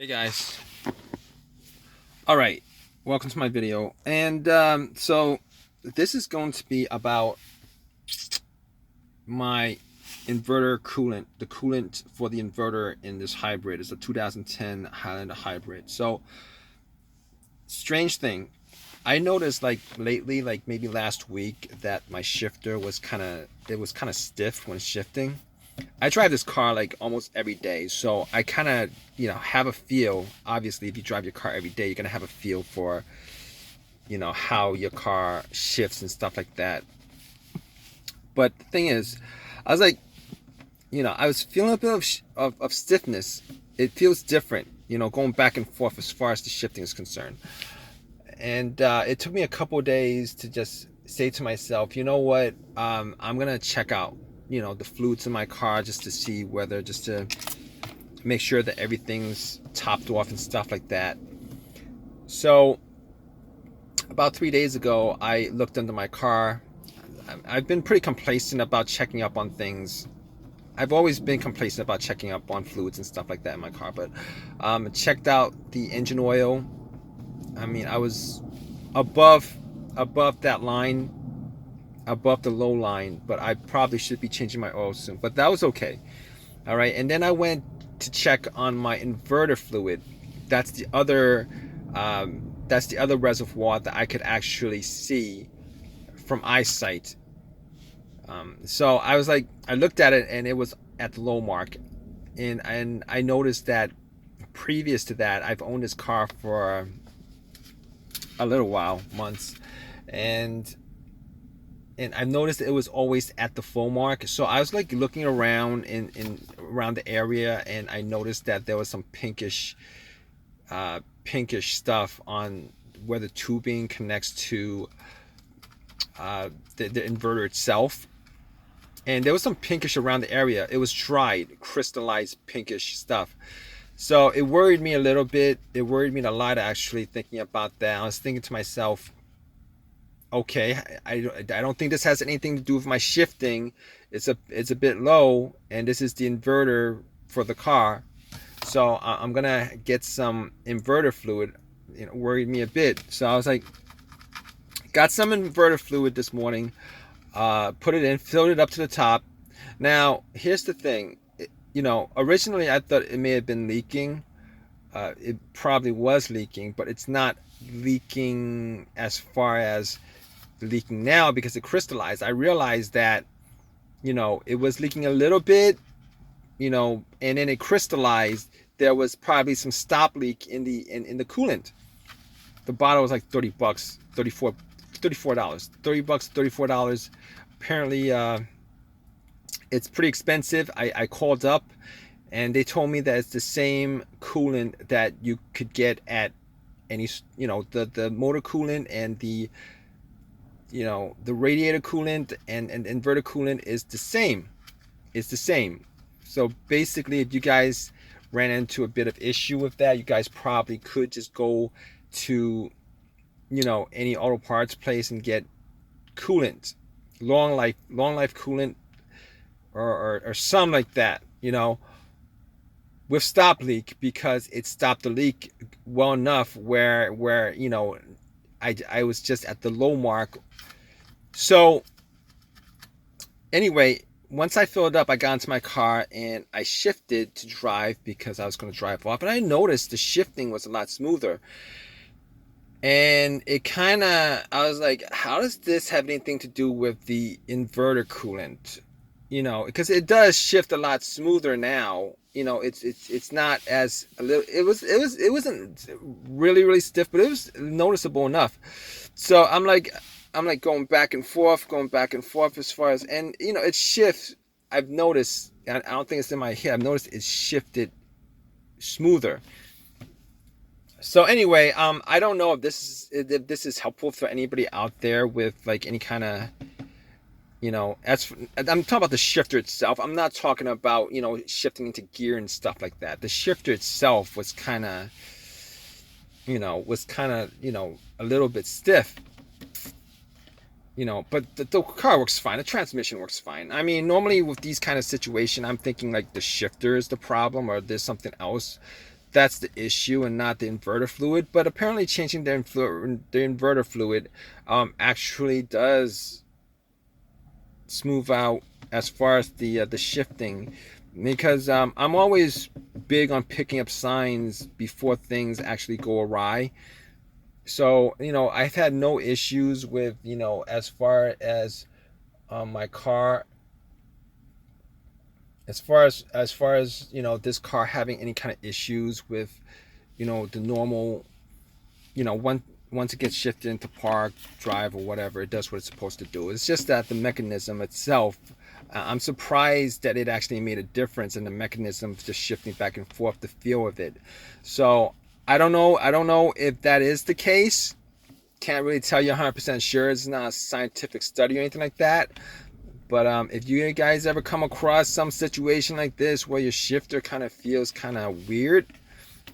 Hey guys. All right, welcome to my video. And so this is going to be about my inverter coolant, the coolant for the inverter in this hybrid. It's a 2010 Highlander hybrid. So strange thing, I noticed like lately, like maybe last week, that my shifter was kind of stiff when shifting. I drive this car like almost every day, so I kind of, have a feel. Obviously, if you drive your car every day, you're gonna have a feel for, how your car shifts and stuff like that. But the thing is, I was like, I was feeling a bit of stiffness. It feels different, going back and forth as far as the shifting is concerned. And it took me a couple of days to just say to myself, you know what, I'm gonna check out, the fluids in my car just to make sure that everything's topped off and stuff like that. So about 3 days ago, I looked under my car. I've been pretty complacent about checking up on things. I've always been complacent about checking up on fluids and stuff like that in my car, but checked out the engine oil. I mean, I was above that line, above the low line, but I probably should be changing my oil soon. But that was okay. All right, and then I went to check on my inverter fluid. That's the other reservoir that I could actually see from eyesight. So I was like, I looked at it and it was at the low mark, and I noticed that previous to that, I've owned this car for a little while, months, and I've noticed it was always at the full mark. So I was like looking around in around the area, and I noticed that there was some pinkish stuff on where the tubing connects to the inverter itself, and there was some pinkish around the area. It was dried, crystallized pinkish stuff. So it worried me a little bit. It worried me a lot, actually, thinking about that. I was thinking to myself, okay, I don't think this has anything to do with my shifting. It's a bit low, and this is the inverter for the car. So I'm gonna get some inverter fluid. Worried me a bit. So I was like, got some inverter fluid this morning. Put it in, filled it up to the top. Now here's the thing. Originally I thought it may have been leaking. It probably was leaking, but it's not leaking as far as leaking now because it crystallized. I realized that, it was leaking a little bit, and then it crystallized. There was probably some stop leak in the coolant. The bottle was like $30, $34, $30, $34. Apparently, it's pretty expensive. I called up, and they told me that it's the same coolant that you could get at any, the motor coolant and the radiator coolant and inverter coolant is the same. It's the same. So basically, if you guys ran into a bit of issue with that, you guys probably could just go to, any auto parts place and get coolant, long life coolant, or something like that, with stop leak, because it stopped the leak well enough where I was just at the low mark. So anyway, once I filled up, I got into my car and I shifted to drive because I was going to drive off, and I noticed the shifting was a lot smoother. And I was like, how does this have anything to do with the inverter coolant? Because it does shift a lot smoother now. It's not as a little. It wasn't really really stiff, but it was noticeable enough. So I'm like going back and forth as far as, and it shifts. I've noticed. I don't think it's in my head. I've noticed it's shifted smoother. So anyway, I don't know if this is helpful for anybody out there with like any kind of, I'm talking about the shifter itself. I'm not talking about, shifting into gear and stuff like that. The shifter itself was kind of, a little bit stiff. But the car works fine. The transmission works fine. I mean, normally with these kind of situation, I'm thinking like the shifter is the problem, or there's something else. that's the issue and not the inverter fluid. But apparently changing the inverter fluid actually does smooth out as far as the shifting, because I'm always big on picking up signs before things actually go awry. So I've had no issues with as far as my car, as far as this car having any kind of issues with the normal, once it gets shifted into park, drive, or whatever, it does what it's supposed to do. It's just that the mechanism itself, I'm surprised that it actually made a difference in the mechanism just shifting back and forth, the feel of it. So I don't know if that is the case. Can't really tell you 100% sure. It's not a scientific study or anything like that. But if you guys ever come across some situation like this where your shifter kind of feels kind of weird,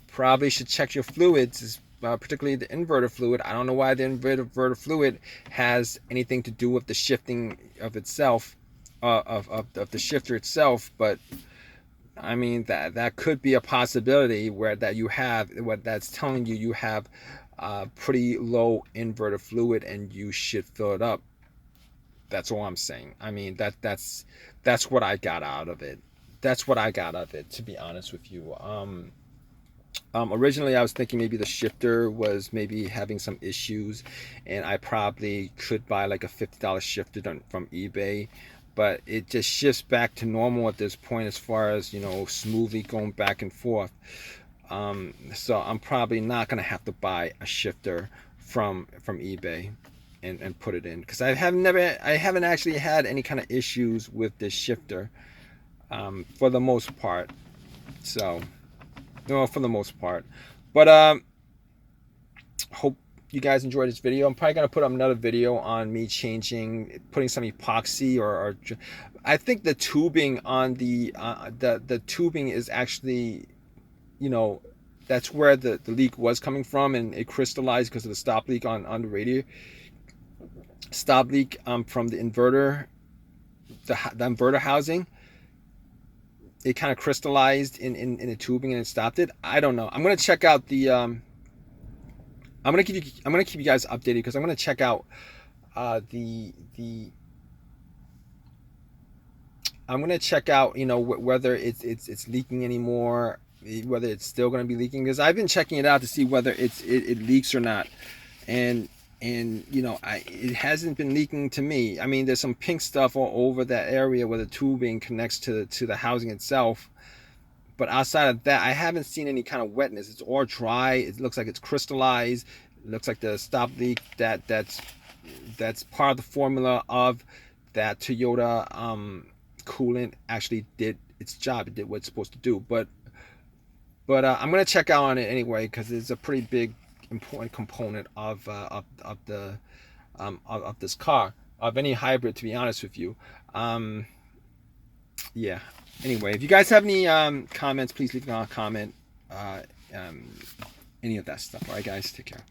probably should check your fluids, particularly the inverter fluid. I don't know why the inverter fluid has anything to do with the shifting of itself, of the shifter itself, but I mean that could be a possibility where that you have what that's telling you have pretty low inverter fluid and you should fill it up. That's all I'm saying. I mean that's what I got out of it. That's what I got out of it, to be honest with you. Originally I was thinking maybe the shifter was maybe having some issues, and I probably could buy like a $50 shifter from eBay, but it just shifts back to normal at this point as far as smoothly going back and forth. So I'm probably not gonna have to buy a shifter from eBay and put it in, because I haven't actually had any kind of issues with this shifter for the most part. So for the most part. But hope you guys enjoyed this video. I'm probably gonna put up another video on me putting some epoxy, or I think the tubing on the tubing is actually, that's where the leak was coming from, and it crystallized because of the stop leak on the radiator. Stop leak from the inverter, the inverter housing. It kind of crystallized in the tubing and it stopped it. I don't know. I'm gonna check out the I'm gonna keep you guys updated, because I'm gonna check out the I'm gonna check out whether it's leaking anymore, whether it's still gonna be leaking, because I've been checking it out to see whether it leaks or not, and it hasn't been leaking to me. I mean, there's some pink stuff all over that area where the tubing connects to the housing itself, but outside of that I haven't seen any kind of wetness. It's all dry. It looks like it's crystallized. It looks like the stop leak that's part of the formula of that Toyota coolant actually did its job. It did what it's supposed to do. But I'm gonna check out on it anyway, because it's a pretty big important component of this car, of any hybrid, to be honest with you. Yeah, anyway, if you guys have any comments, please leave a comment, any of that stuff. All right guys, take care.